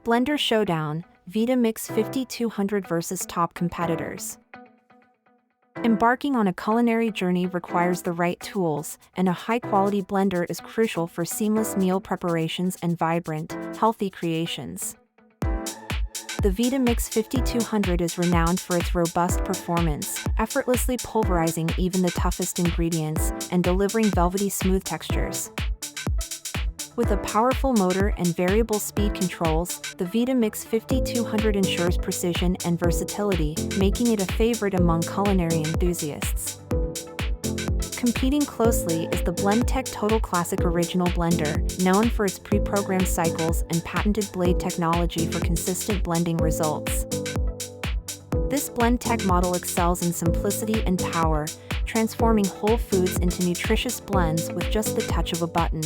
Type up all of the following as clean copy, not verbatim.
Blender Showdown, Vitamix 5200 versus top competitors. Embarking on a culinary journey requires the right tools, and a high-quality blender is crucial for seamless meal preparations and vibrant, healthy creations. The Vitamix 5200 is renowned for its robust performance, effortlessly pulverizing even the toughest ingredients and delivering velvety smooth textures. With a powerful motor and variable speed controls, the Vitamix 5200 ensures precision and versatility, making it a favorite among culinary enthusiasts. Competing closely is the Blendtec Total Classic Original Blender, known for its pre-programmed cycles and patented blade technology for consistent blending results. This Blendtec model excels in simplicity and power, transforming whole foods into nutritious blends with just the touch of a button.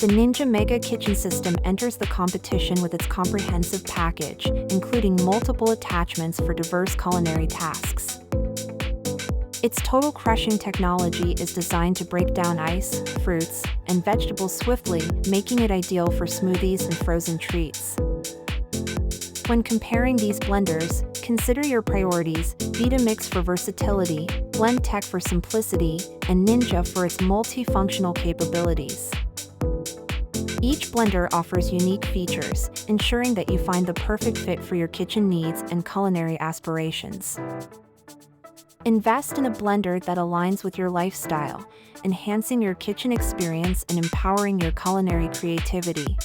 The Ninja Mega Kitchen System enters the competition with its comprehensive package, including multiple attachments for diverse culinary tasks. Its total crushing technology is designed to break down ice, fruits, and vegetables swiftly, making it ideal for smoothies and frozen treats. When comparing these blenders, consider your priorities: Vitamix for versatility, Blendtec for simplicity, and Ninja for its multifunctional capabilities. Each blender offers unique features, ensuring that you find the perfect fit for your kitchen needs and culinary aspirations. Invest in a blender that aligns with your lifestyle, enhancing your kitchen experience and empowering your culinary creativity.